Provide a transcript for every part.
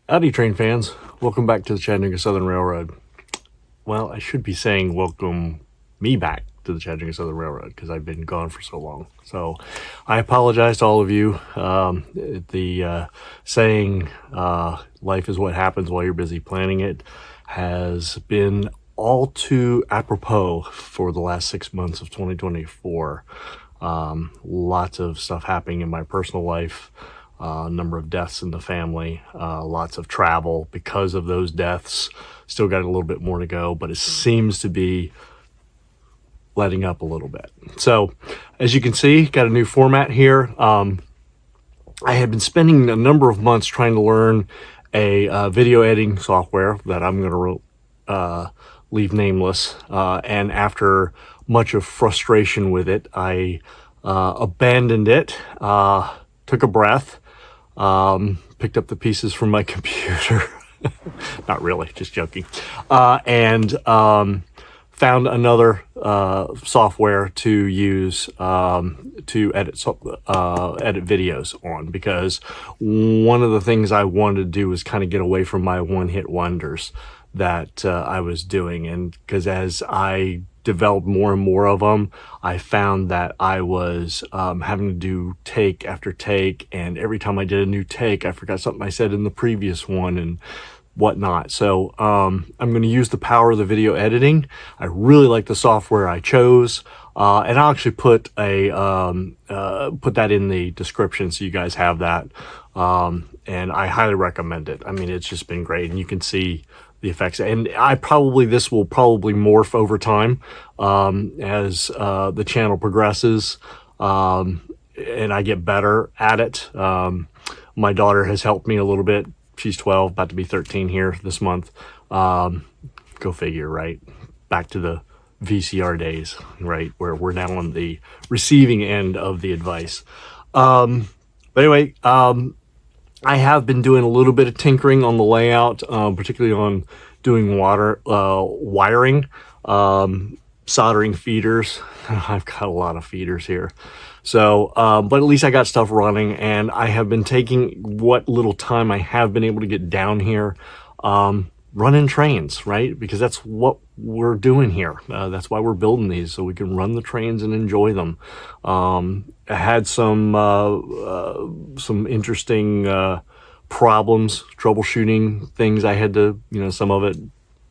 Howdy, train fans. Welcome back to the Chattanooga Southern Railroad. Well, I should be saying welcome me back to the Chattanooga Southern Railroad because I've been gone for so long. So I apologize to all of you. The saying, life is what happens while you're busy planning it, has been all too apropos for the last 6 months of 2024. Lots of stuff happening in my personal life. Number of deaths in the family, lots of travel because of those deaths. Still got a little bit more to go, but it seems to be letting up a little bit. So as you can see, got a new format here. I had been spending a number of months trying to learn a video editing software that I'm going to leave nameless. And after much of frustration with it, I abandoned it, took a breath, picked up the pieces from my computer. Not really, just joking. And found another software to use to edit videos on, because one of the things I wanted to do was kind of get away from my one-hit wonders that I was doing. And because as I developed more and more of them, I found that I was having to do take after take, and every time I did a new take, I forgot something I said in the previous one and whatnot. So I'm going to use the power of the video editing. I really like the software I chose, and I'll actually put that in the description so you guys have that. And I highly recommend it. I mean, it's just been great, and you can see the effects. And this will probably morph over time as the channel progresses and I get better at it. My daughter has helped me a little bit. She's 12, about to be 13 here this month. Go figure, right? Back to the VCR days, right? Where we're now on the receiving end of the advice. But anyway, I have been doing a little bit of tinkering on the layout, particularly on doing wiring, soldering feeders. I've got a lot of feeders here. So, but at least I got stuff running, and I have been taking what little time I have been able to get down here, running trains, right? Because that's what we're doing here. That's why we're building these, so we can run the trains and enjoy them. I had some interesting problems, troubleshooting things. I had to, some of it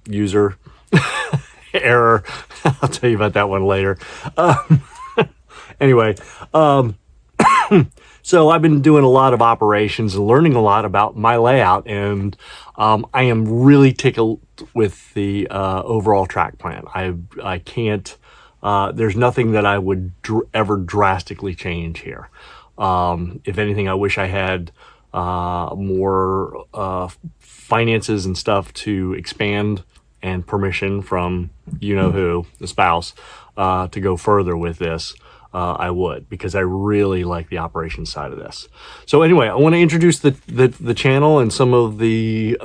user error. I'll tell you about that one later. Anyway, so I've been doing a lot of operations and learning a lot about my layout, and I am really tickled with the overall track plan. I can't, there's nothing that I would ever drastically change here. If anything, I wish I had more finances and stuff to expand, and permission from who, the spouse, to go further with this. I would, because I really like the operations side of this. So anyway, I want to introduce the channel and some of the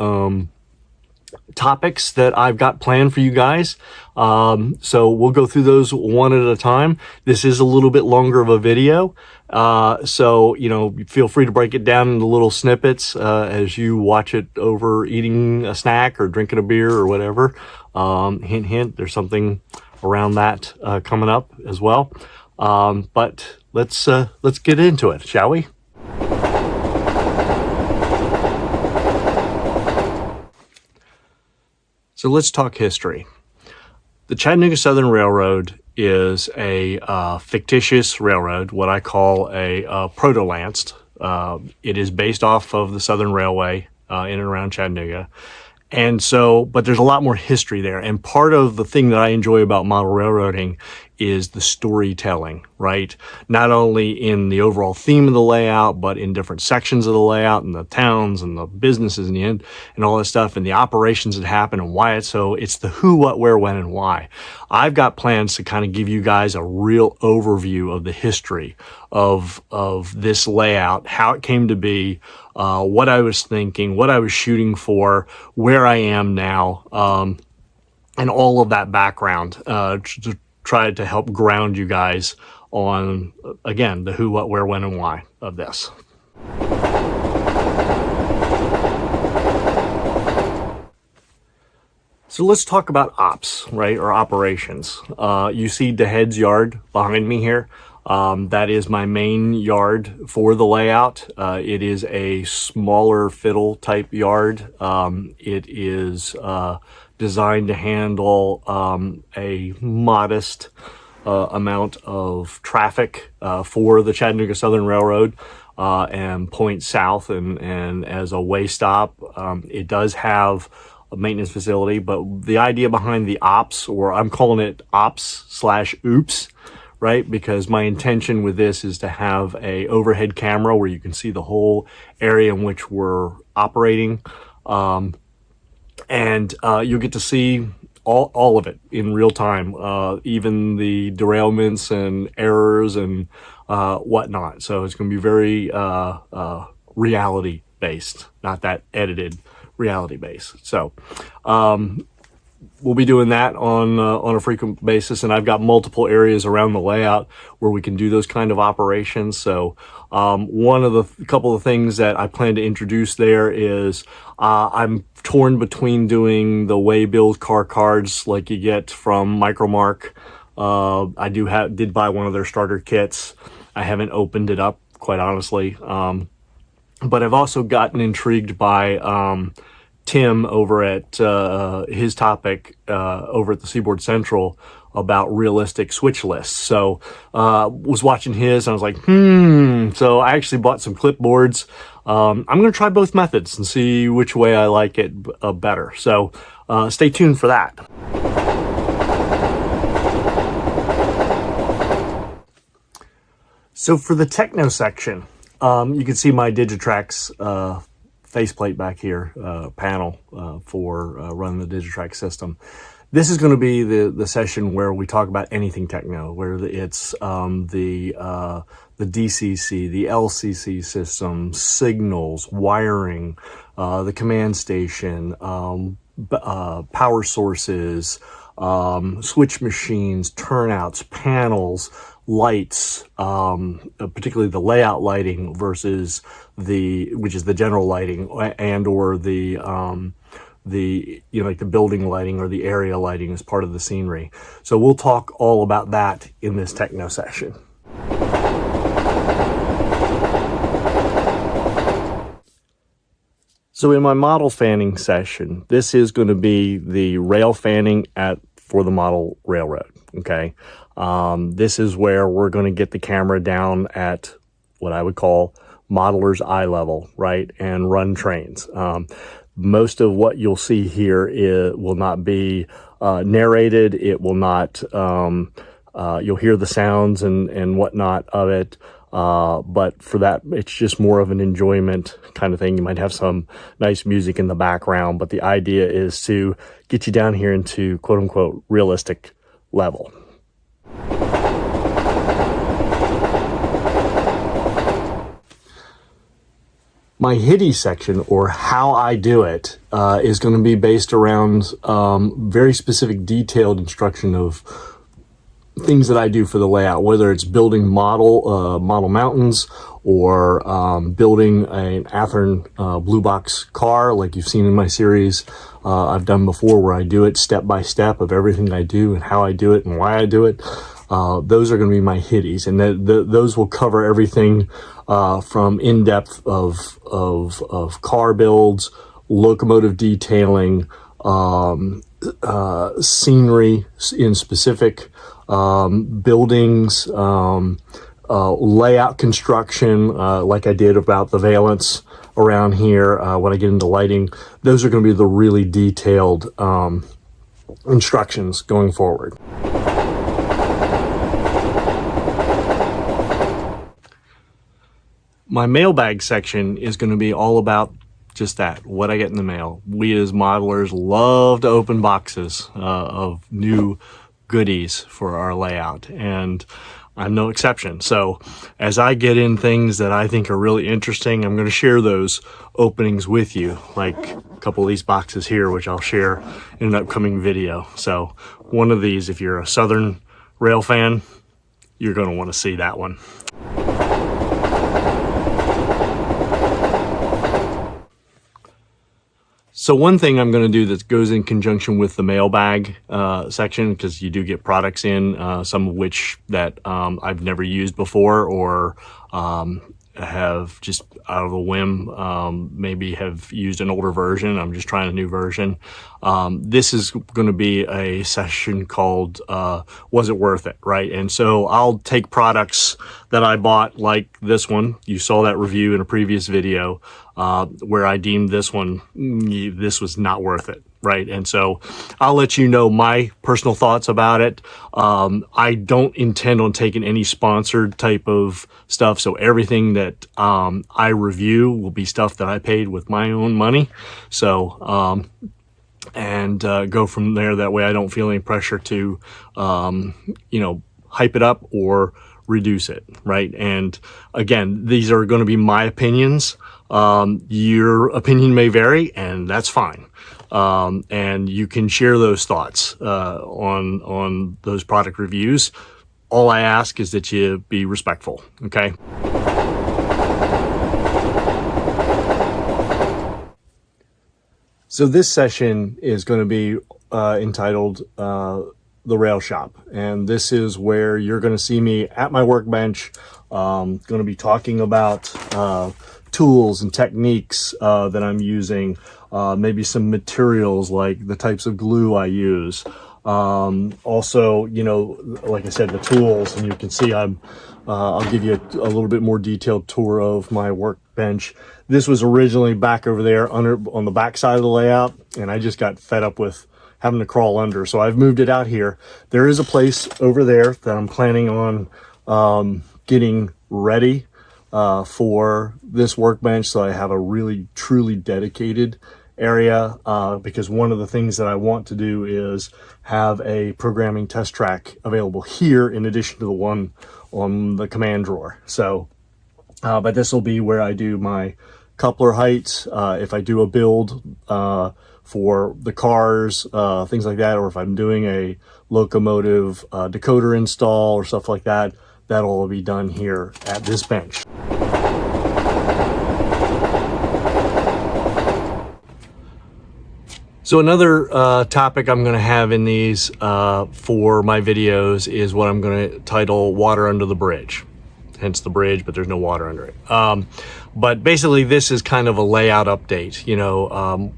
topics that I've got planned for you guys. So we'll go through those one at a time. This is a little bit longer of a video. So, feel free to break it down into little snippets as you watch it over eating a snack or drinking a beer or whatever. Hint, hint, there's something around that coming up as well. But let's get into it, shall we? So let's talk history. The Chattanooga Southern Railroad is a fictitious railroad, what I call a proto-lanced. It is based off of the Southern Railway in and around Chattanooga. And so, but there's a lot more history there. And part of the thing that I enjoy about model railroading is the storytelling, right? Not only in the overall theme of the layout, but in different sections of the layout and the towns and the businesses in the end and all this stuff and the operations that happen and why it's the who, what, where, when, and why. I've got plans to kind of give you guys a real overview of the history of this layout, how it came to be, what I was thinking, what I was shooting for, where I am now, and all of that background to try to help ground you guys on, again, the who, what, where, when, and why of this. So let's talk about ops, right, or operations. You see the head's yard behind me here. That is my main yard for the layout. It is a smaller fiddle type yard. It is designed to handle a modest amount of traffic for the Chattanooga Southern Railroad and points south and as a way stop. It does have a maintenance facility, but the idea behind the ops, or I'm calling it ops/oops, right? Because my intention with this is to have a overhead camera where you can see the whole area in which we're operating. And you'll get to see all of it in real time, even the derailments and errors and whatnot. So it's going to be very reality based, not that edited reality based. So we'll be doing that on a frequent basis, and I've got multiple areas around the layout where we can do those kind of operations. So one of the couple of things that I plan to introduce there is I'm torn between doing the way build car cards like you get from Micromark. I did buy one of their starter kits. I haven't opened it up, quite honestly, but I've also gotten intrigued by Tim over at his topic over at the Seaboard Central about realistic switch lists. So was watching his and I was like, So I actually bought some clipboards. I'm going to try both methods and see which way I like it better. So stay tuned for that. So for the Techno section, you can see my Digitrax faceplate back here, panel for running the Digitrax system. This is going to be the session where we talk about anything Techno, where it's the DCC, the LCC system, signals, wiring, the command station, power sources, switch machines, turnouts, panels, lights, particularly the layout lighting versus which is the general lighting, and or the like the building lighting or the area lighting as part of the scenery. So we'll talk all about that in this Techno session. So in my model fanning session, this is going to be the rail fanning for the model railroad. Okay. This is where we're going to get the camera down at what I would call modeler's eye level, right? And run trains. Most of what you'll see here will not be narrated. It will not, you'll hear the sounds and whatnot of it. But for that, it's just more of an enjoyment kind of thing. You might have some nice music in the background, but the idea is to get you down here into quote unquote realistic level. My HIDI section, or how I do it, is going to be based around very specific detailed instruction of things that I do for the layout, whether it's building model mountains or building an Athearn blue box car like you've seen in my series I've done before, where I do it step by step of everything I do and how I do it and why I do it. Those are going to be my HIDIs, and those will cover everything from in-depth of car builds, locomotive detailing, scenery in specific, buildings, layout construction, like I did about the valence around here. When I get into lighting, those are going to be the really detailed instructions going forward. My mailbag section is going to be all about just that, what I get in the mail. We as modelers love to open boxes of new goodies for our layout, and I'm no exception. So as I get in things that I think are really interesting, I'm going to share those openings with you, like a couple of these boxes here, which I'll share in an upcoming video. So one of these, if you're a Southern Rail fan, you're going to want to see that one. So one thing I'm going to do that goes in conjunction with the mailbag section, because you do get products in, some of which that I've never used before, or have just out of a whim maybe have used an older version. I'm just trying a new version. This is going to be a session called Was It Worth It? Right? And so I'll take products that I bought, like this one. You saw that review in a previous video where I deemed this one, this was not worth it. Right. And so I'll let you know my personal thoughts about it. I don't intend on taking any sponsored type of stuff. So everything that I review will be stuff that I paid with my own money. So go from there. That way I don't feel any pressure to, hype it up or reduce it. Right. And again, these are going to be my opinions. Your opinion may vary, and that's fine. And you can share those thoughts on those product reviews. All I ask is that you be respectful, okay? So this session is going to be entitled The Rail Shop, and this is where you're going to see me at my workbench. Going to be talking about tools and techniques that I'm using, maybe some materials like the types of glue I use. Also, like I said, the tools, and you can see I'll give you a little bit more detailed tour of my workbench. This was originally back over there on the back side of the layout, and I just got fed up with having to crawl under. So I've moved it out here. There is a place over there that I'm planning on getting ready for this workbench, so I have a really truly dedicated area, because one of the things that I want to do is have a programming test track available here in addition to the one on the command drawer. So but this will be where I do my coupler heights, if I do a build for the cars, things like that, or if I'm doing a locomotive decoder install or stuff like that, that'll all be done here at this bench. So another topic I'm going to have in these for my videos is what I'm going to title Water Under the Bridge. Hence the bridge, but there's no water under it. But basically this is kind of a layout update.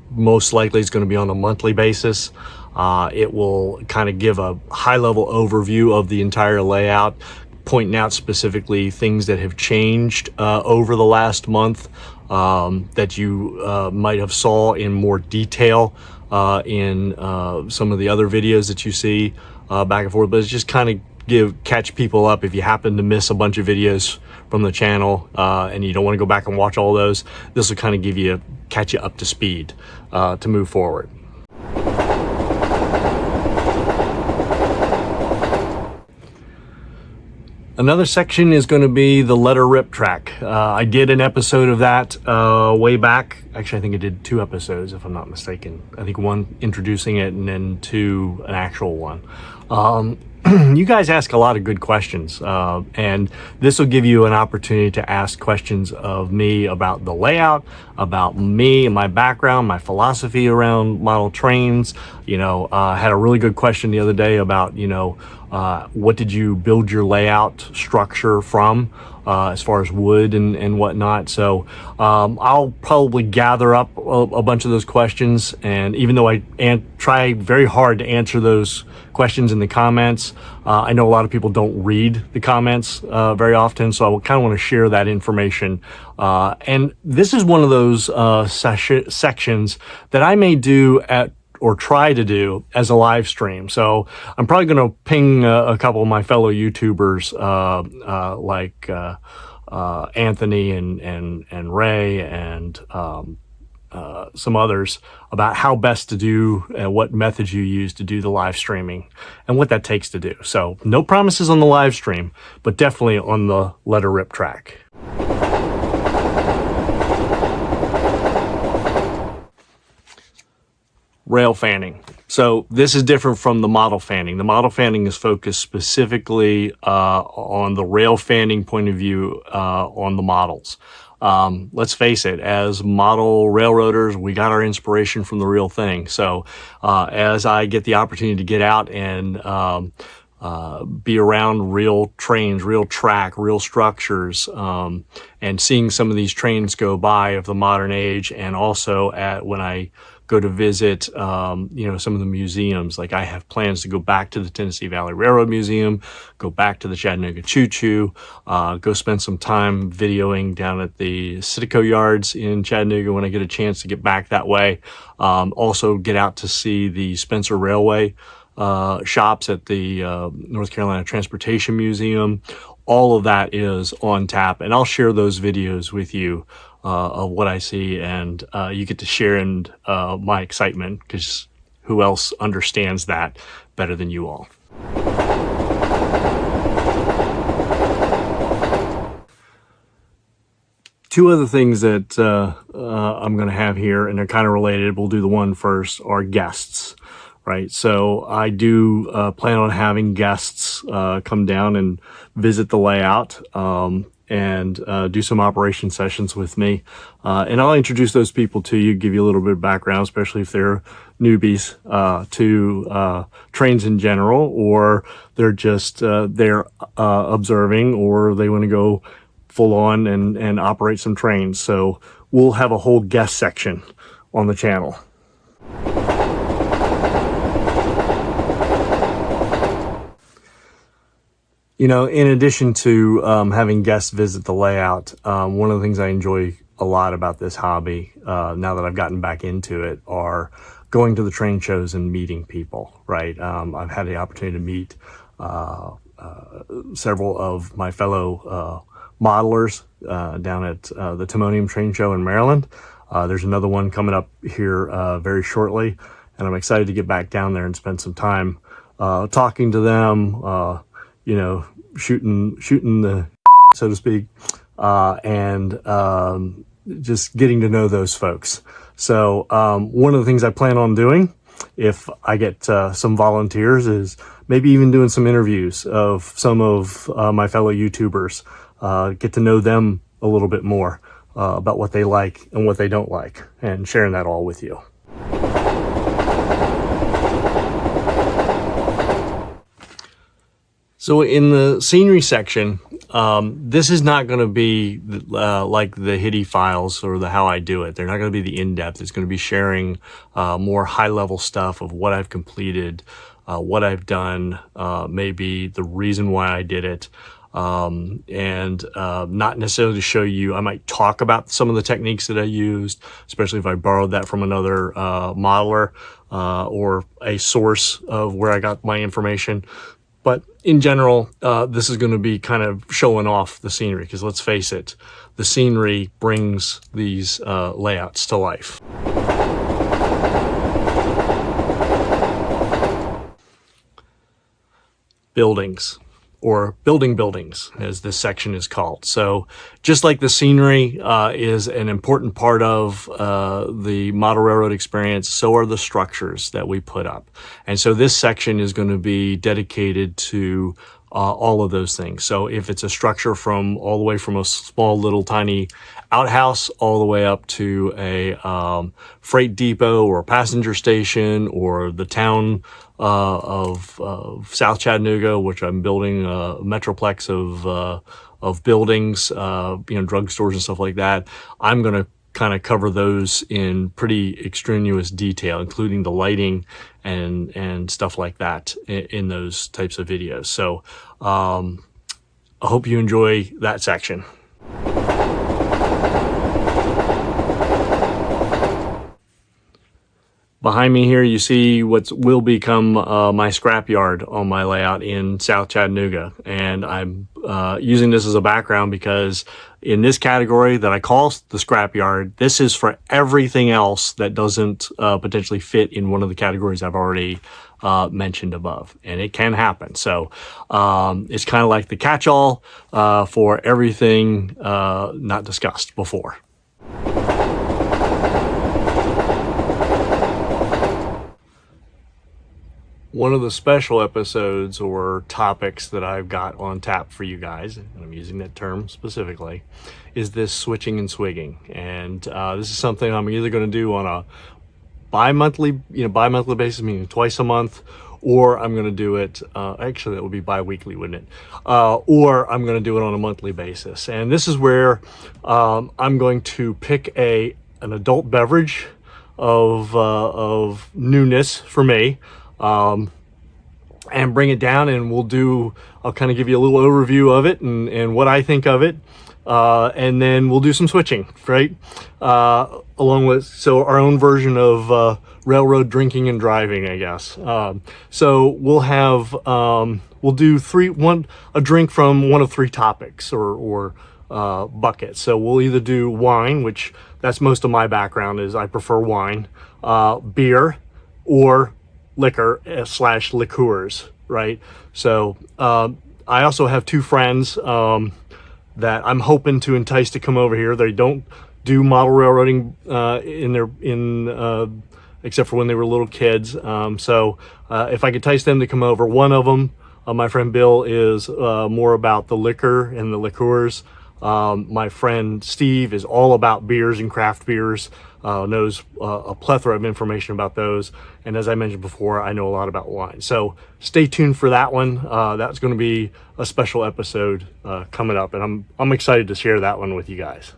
Most likely it's going to be on a monthly basis. It will kind of give a high-level overview of the entire layout, pointing out specifically things that have changed over the last month that you might have saw in more detail in some of the other videos that you see back and forth. But it's just kind of catch people up if you happen to miss a bunch of videos from the channel and you don't want to go back and watch all those. This will kind of catch you up to speed to move forward. Another section is going to be the letter rip track. I did an episode of that way back. Actually, I think I did 2 episodes, if I'm not mistaken. I think 1 introducing it and then 2 an actual one. You guys ask a lot of good questions, and this will give you an opportunity to ask questions of me about the layout, about me and my background, my philosophy around model trains. I had a really good question the other day about, what did you build your layout structure from, as far as wood and whatnot. So I'll probably gather up a bunch of those questions, and even though I try very hard to answer those questions in the comments, I know a lot of people don't read the comments very often, so I kind of want to share that information. And this is one of those sections that I may do or try to do as a live stream. So I'm probably going to ping a couple of my fellow YouTubers like Anthony and Ray and some others about how best to do what methods you use to do the live streaming and what that takes to do. So no promises on the live stream, but definitely on the letter rip track. Rail fanning. So this is different from the model fanning. The model fanning is focused specifically on the rail fanning point of view on the models. let's face it, as model railroaders, we got our inspiration from the real thing. So as I get the opportunity to get out and be around real trains, real track, real structures, and seeing some of these trains go by of the modern age, and also when I go to visit, some of the museums. Like I have plans to go back to the Tennessee Valley Railroad Museum, go back to the Chattanooga Choo Choo, go spend some time videoing down at the Citico yards in Chattanooga when I get a chance to get back that way. Also get out to see the Spencer Railway shops at the North Carolina Transportation Museum. All of that is on tap, and I'll share those videos with you of what I see, and you get to share in my excitement, because who else understands that better than you all? Two other things that I'm going to have here, and they're kind of related, we'll do the one first, are guests. Right, so I do plan on having guests come down and visit the layout and do some operation sessions with me. And I'll introduce those people to you, give you a little bit of background, especially if they're newbies to trains in general, or they're just they're observing, or they want to go full on and operate some trains. So we'll have a whole guest section on the channel. You know, in addition to having guests visit the layout, one of the things I enjoy a lot about this hobby, now that I've gotten back into it, are going to the train shows and meeting people, right? I've had the opportunity to meet several of my fellow modelers down at the Timonium Train Show in Maryland. There's another one coming up here very shortly, and I'm excited to get back down there and spend some time talking to them, shooting the, so to speak, and just getting to know those folks. So one of the things I plan on doing, if I get some volunteers, is maybe even doing some interviews of some of my fellow YouTubers, get to know them a little bit more about what they like and what they don't like, and sharing that all with you. So in the scenery section, this is not going to be like the HIDI files or the how I do it. They're not going to be the in-depth. It's going to be sharing more high-level stuff of what I've completed, what I've done, maybe the reason why I did it, and not necessarily to show you. I might talk about some of the techniques that I used, especially if I borrowed that from another modeler or a source of where I got my information. But in general, this is going to be kind of showing off the scenery, because let's face it, the scenery brings these layouts to life. Buildings, or buildings, as this section is called. So just like the scenery is an important part of the model railroad experience, so are the structures that we put up. And so this section is going to be dedicated to all of those things. So if it's a structure all the way from a small little tiny outhouse all the way up to a freight depot or a passenger station, or the town of South Chattanooga, which I'm building a metroplex of buildings, drugstores and stuff like that, I'm going to kind of cover those in pretty extraneous detail, including the lighting and stuff like that in those types of videos. So I hope you enjoy that section. Behind me here, you see what will become my scrapyard on my layout in South Chattanooga. And I'm using this as a background because in this category that I call the scrapyard, this is for everything else that doesn't potentially fit in one of the categories I've already mentioned above. And it can happen. So it's kind of like the catch-all for everything not discussed before. One of the special episodes or topics that I've got on tap for you guys, and I'm using that term specifically, is this switching and swigging. And this is something I'm either going to do on a bi-monthly basis, meaning twice a month, or I'm going to do it, actually that would be bi-weekly, wouldn't it? Or I'm going to do it on a monthly basis. And this is where I'm going to pick an adult beverage of newness for me, and bring it down, and I'll kind of give you a little overview of it and what I think of it. And then we'll do some switching, right? Along with, so our own version of, railroad drinking and driving, I guess. So we'll have, we'll do a drink from one of three topics or buckets. So we'll either do wine, which that's most of my background is I prefer wine, beer, or liquor / liqueurs, right? So, I also have two friends, that I'm hoping to entice to come over here. They don't do model railroading except for when they were little kids. So if I could entice them to come over, one of them, my friend Bill, is more about the liquor and the liqueurs. My friend Steve is all about beers and craft beers, knows a plethora of information about those. And as I mentioned before, I know a lot about wine. So stay tuned for that one. That's going to be a special episode coming up, and I'm excited to share that one with you guys.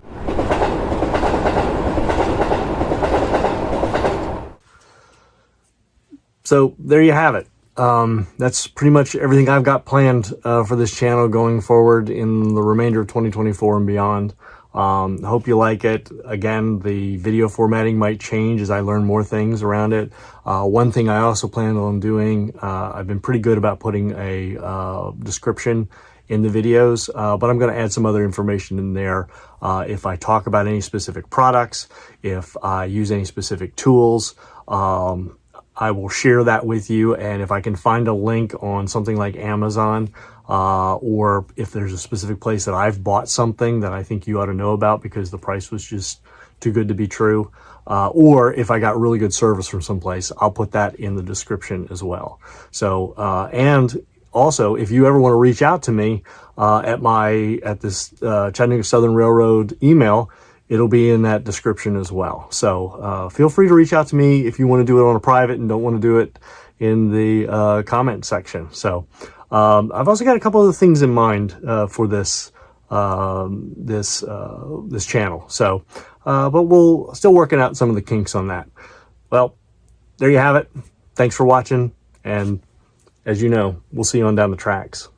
So there you have it. That's pretty much everything I've got planned for this channel going forward in the remainder of 2024 and beyond. I hope you like it. Again, the video formatting might change as I learn more things around it. One thing I also plan on doing, I've been pretty good about putting a description in the videos, but I'm going to add some other information in there. If I talk about any specific products, if I use any specific tools, I will share that with you. And if I can find a link on something like Amazon, or if there's a specific place that I've bought something that I think you ought to know about because the price was just too good to be true, or if I got really good service from someplace, I'll put that in the description as well. So, and also, if you ever want to reach out to me at this Chattanooga Southern Railroad email, it'll be in that description as well. So feel free to reach out to me if you want to do it on a private and don't want to do it in the comment section. So I've also got a couple of things in mind for this channel. So, but we'll still working out some of the kinks on that. Well, there you have it. Thanks for watching, and as you know, we'll see you on down the tracks.